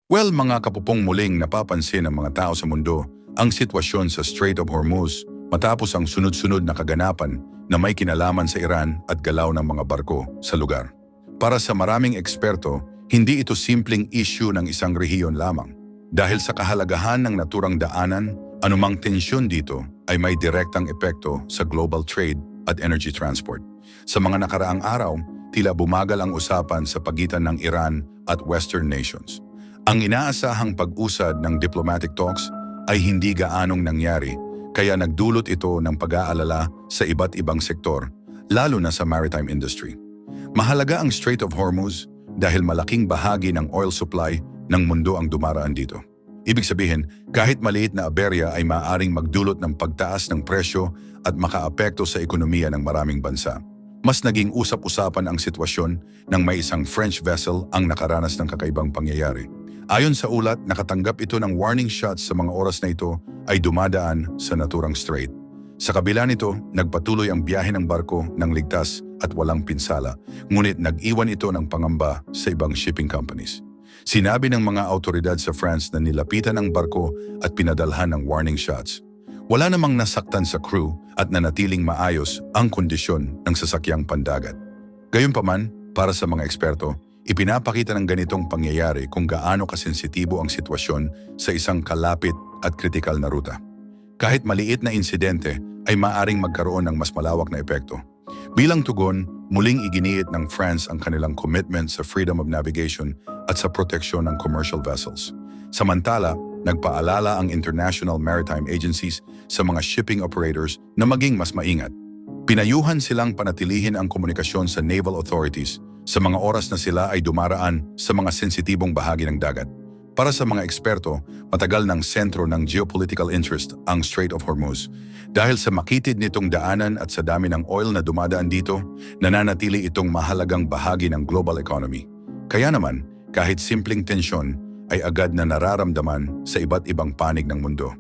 Well, mga kapupong muling napapansin ng mga tao sa mundo ang sitwasyon sa Strait of Hormuz matapos ang sunod-sunod na kaganapan na may kinalaman sa Iran at galaw ng mga barko sa lugar. Para sa maraming eksperto, hindi ito simpleng issue ng isang rehiyon lamang. Dahil sa kahalagahan ng naturang daanan, anumang tensyon dito ay may direktang epekto sa global trade at energy transport. Sa mga nakaraang araw, tila bumagal ang usapan sa pagitan ng Iran at Western nations. Ang inaasahang pag-usad ng diplomatic talks ay hindi gaanong nangyari, kaya nagdulot ito ng pag-aalala sa iba't ibang sektor, lalo na sa maritime industry. Mahalaga ang Strait of Hormuz dahil malaking bahagi ng oil supply ng mundo ang dumaraan dito. Ibig sabihin, kahit maliit na aberya ay maaaring magdulot ng pagtaas ng presyo at makaapekto sa ekonomiya ng maraming bansa. Mas naging usap-usapan ang sitwasyon nang may isang French vessel ang nakaranas ng kakaibang pangyayari. Ayon sa ulat, nakatanggap ito ng warning shots sa mga oras na ito ay dumadaan sa naturang strait. Sa kabila nito, nagpatuloy ang biyahe ng barko ng ligtas at walang pinsala, ngunit nag-iwan ito ng pangamba sa ibang shipping companies. Sinabi ng mga autoridad sa France na nilapitan ang barko at pinadalhan ng warning shots. Wala namang nasaktan sa crew at nanatiling maayos ang kondisyon ng sasakyang pandagat. Gayunpaman, para sa mga eksperto, ipinapakita ng ganitong pangyayari kung gaano kasensitibo ang sitwasyon sa isang kalapit at kritikal na ruta. Kahit maliit na insidente ay maaring magkaroon ng mas malawak na epekto. Bilang tugon, muling iginiit ng France ang kanilang commitment sa freedom of navigation at sa proteksyon ng commercial vessels. Samantala, nagpaalala ang international maritime agencies sa mga shipping operators na maging mas maingat. Pinayuhan silang panatilihin ang komunikasyon sa naval authorities sa mga oras na sila ay dumaraan sa mga sensitibong bahagi ng dagat. Para sa mga eksperto, matagal ng sentro ng geopolitical interest ang Strait of Hormuz. Dahil sa makitid nitong daanan at sa dami ng oil na dumadaan dito, nananatili itong mahalagang bahagi ng global economy. Kaya naman, kahit simpleng tensyon, ay agad na nararamdaman sa iba't ibang panig ng mundo.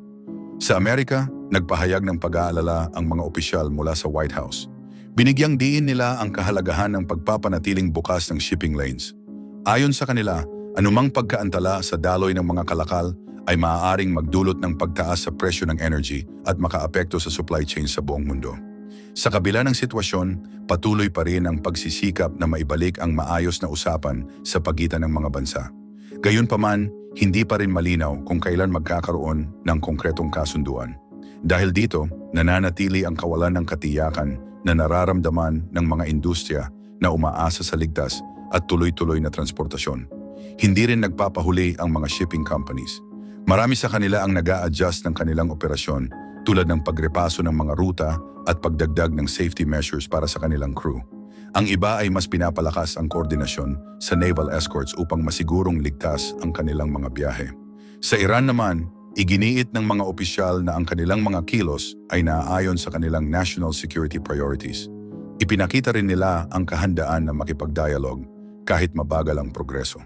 Sa Amerika, nagpahayag ng pag-aalala ang mga opisyal mula sa White House. Binigyang diin nila ang kahalagahan ng pagpapanatiling bukas ng shipping lanes. Ayon sa kanila, anumang pagkaantala sa daloy ng mga kalakal ay maaaring magdulot ng pagtaas sa presyo ng energy at makaapekto sa supply chain sa buong mundo. Sa kabila ng sitwasyon, patuloy pa rin ang pagsisikap na maibalik ang maayos na usapan sa pagitan ng mga bansa. Gayunpaman, hindi pa rin malinaw kung kailan magkakaroon ng konkretong kasunduan. Dahil dito, nananatili ang kawalan ng katiyakan na nararamdaman ng mga industriya na umaasa sa ligtas at tuloy-tuloy na transportasyon. Hindi rin nagpapahuli ang mga shipping companies. Marami sa kanila ang nag-a-adjust ng kanilang operasyon tulad ng pagrepaso ng mga ruta at pagdagdag ng safety measures para sa kanilang crew. Ang iba ay mas pinapalakas ang koordinasyon sa naval escorts upang masigurong ligtas ang kanilang mga biyahe. Sa Iran naman, iginiit ng mga opisyal na ang kanilang mga kilos ay naaayon sa kanilang national security priorities. Ipinakita rin nila ang kahandaan na makipagdialog kahit mabagal ang progreso.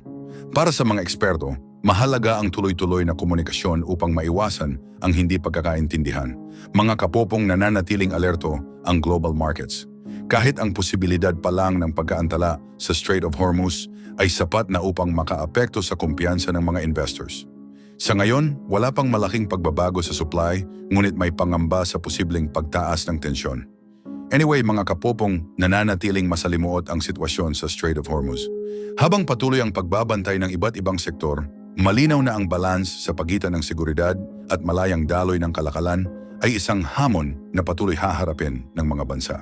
Para sa mga eksperto, mahalaga ang tuloy-tuloy na komunikasyon upang maiwasan ang hindi pagkakaintindihan. Mga kapopong nananatiling alerto ang global markets. Kahit ang posibilidad pa lang ng pagkaantala sa Strait of Hormuz ay sapat na upang makaapekto sa kumpiyansa ng mga investors. Sa ngayon, wala pang malaking pagbabago sa supply, ngunit may pangamba sa posibleng pagtaas ng tensyon. Anyway, mga kapopong, nananatiling masalimuot ang sitwasyon sa Strait of Hormuz. Habang patuloy ang pagbabantay ng iba't ibang sektor, malinaw na ang balance sa pagitan ng seguridad at malayang daloy ng kalakalan ay isang hamon na patuloy haharapin ng mga bansa.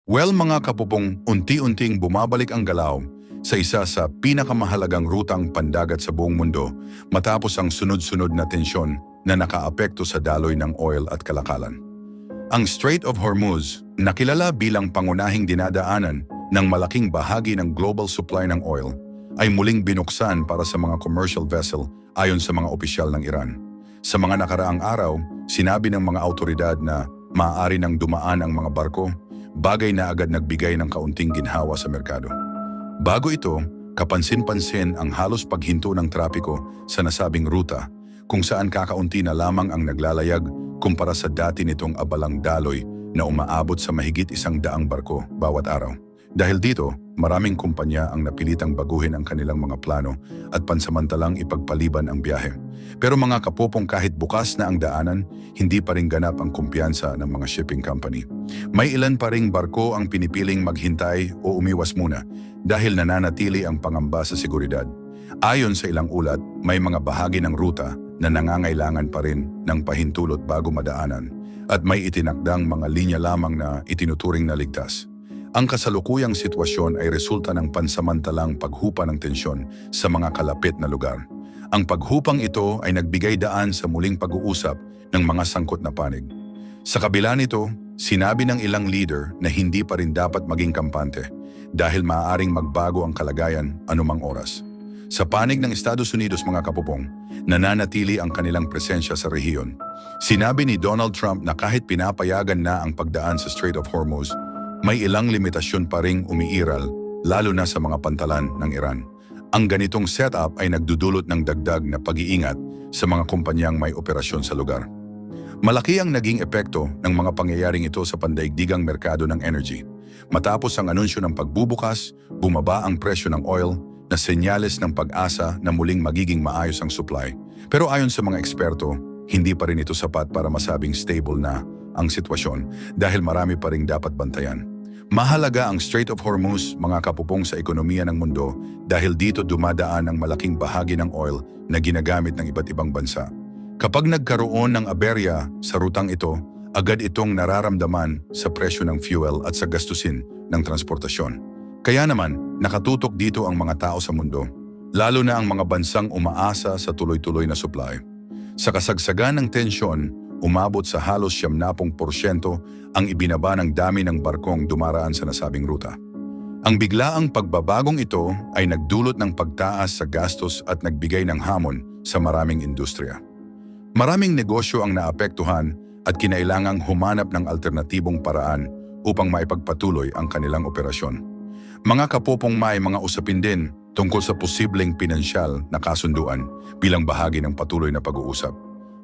Well, mga kapopong, unti-unting bumabalik ang galaw sa isa sa pinakamahalagang rutang pandagat sa buong mundo matapos ang sunod-sunod na tensyon na nakaapekto sa daloy ng oil at kalakalan. Ang Strait of Hormuz, nakilala bilang pangunahing dinadaanan ng malaking bahagi ng global supply ng oil, ay muling binuksan para sa mga commercial vessel ayon sa mga opisyal ng Iran. Sa mga nakaraang araw, sinabi ng mga autoridad na maaari nang dumaan ang mga barko, bagay na agad nagbigay ng kaunting ginhawa sa merkado. Bago ito, kapansin-pansin ang halos paghinto ng trapiko sa nasabing ruta kung saan kakaunti na lamang ang naglalayag kumpara sa dati nitong abalang daloy na umaabot sa mahigit 100 barko bawat araw. Dahil dito, maraming kumpanya ang napilitang baguhin ang kanilang mga plano at pansamantalang ipagpaliban ang biyahe. Pero mga kapopong, kahit bukas na ang daanan, hindi pa rin ganap ang kumpiyansa ng mga shipping company. May ilan pa ring barko ang pinipiling maghintay o umiwas muna dahil nananatili ang pangamba sa seguridad. Ayon sa ilang ulat, may mga bahagi ng ruta na nangangailangan pa rin ng pahintulot bago madaanan at may itinakdang mga linya lamang na itinuturing na ligtas. Ang kasalukuyang sitwasyon ay resulta ng pansamantalang paghupa ng tensyon sa mga kalapit na lugar. Ang paghupang ito ay nagbigay daan sa muling pag-uusap ng mga sangkot na panig. Sa kabila nito, sinabi ng ilang leader na hindi pa rin dapat maging kampante dahil maaaring magbago ang kalagayan anumang oras. Sa panig ng Estados Unidos, mga kapupong, nananatili ang kanilang presensya sa rehiyon. Sinabi ni Donald Trump na kahit pinapayagan na ang pagdaan sa Strait of Hormuz, may ilang limitasyon pa ring umiiral, lalo na sa mga pantalan ng Iran. Ang ganitong setup ay nagdudulot ng dagdag na pag-iingat sa mga kumpanyang may operasyon sa lugar. Malaki ang naging epekto ng mga pangyayaring ito sa pandaigdigang merkado ng energy. Matapos ang anunsyo ng pagbubukas, bumaba ang presyo ng oil na senyales ng pag-asa na muling magiging maayos ang supply. Pero ayon sa mga eksperto, hindi pa rin ito sapat para masabing stable na ang sitwasyon dahil marami pa ring dapat bantayan. Mahalaga ang Strait of Hormuz, mga kapupong, sa ekonomiya ng mundo dahil dito dumadaan ang malaking bahagi ng oil na ginagamit ng iba't ibang bansa. Kapag nagkaroon ng aberya sa rutang ito, agad itong nararamdaman sa presyo ng fuel at sa gastusin ng transportasyon. Kaya naman, nakatutok dito ang mga tao sa mundo, lalo na ang mga bansang umaasa sa tuloy-tuloy na supply. Sa kasagsagan ng tensyon, umabot sa halos 70% ang ibinaba ng dami ng barkong dumaraan sa nasabing ruta. Ang biglaang pagbabagong ito ay nagdulot ng pagtaas sa gastos at nagbigay ng hamon sa maraming industriya. Maraming negosyo ang naapektuhan at kinailangang humanap ng alternatibong paraan upang maipagpatuloy ang kanilang operasyon. Mga kapopong, may mga usapin din tungkol sa posibleng pinansyal na kasunduan bilang bahagi ng patuloy na pag-uusap.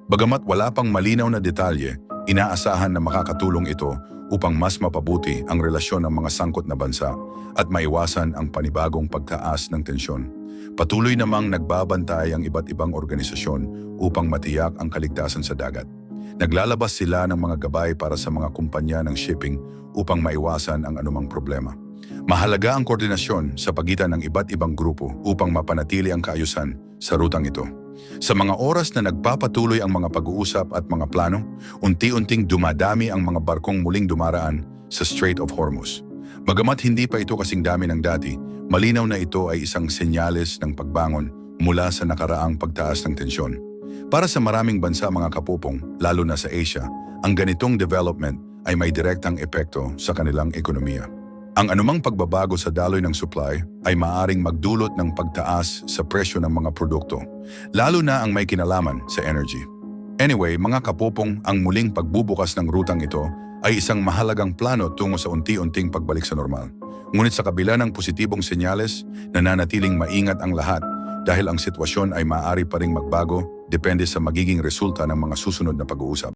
Bagamat wala pang malinaw na detalye, inaasahan na makakatulong ito upang mas mapabuti ang relasyon ng mga sangkot na bansa at maiwasan ang panibagong pagtaas ng tensyon. Patuloy namang nagbabantay ang iba't ibang organisasyon upang matiyak ang kaligtasan sa dagat. Naglalabas sila ng mga gabay para sa mga kumpanya ng shipping upang maiwasan ang anumang problema. Mahalaga ang koordinasyon sa pagitan ng iba't ibang grupo upang mapanatili ang kaayusan sa rutang ito. Sa mga oras na nagpapatuloy ang mga pag-uusap at mga plano, unti-unting dumadami ang mga barkong muling dumaraan sa Strait of Hormuz. Bagamat hindi pa ito kasing dami ng dati, malinaw na ito ay isang senyales ng pagbangon mula sa nakaraang pagtaas ng tensyon. Para sa maraming bansa, mga kapupong, lalo na sa Asia, ang ganitong development ay may direktang epekto sa kanilang ekonomiya. Ang anumang pagbabago sa daloy ng supply ay maaaring magdulot ng pagtaas sa presyo ng mga produkto, lalo na ang may kinalaman sa energy. Anyway, mga kapupong, ang muling pagbubukas ng rutang ito ay isang mahalagang plano tungo sa unti-unting pagbalik sa normal. Ngunit sa kabila ng positibong senyales, nananatiling maingat ang lahat dahil ang sitwasyon ay maaari pa ring magbago depende sa magiging resulta ng mga susunod na pag-uusap.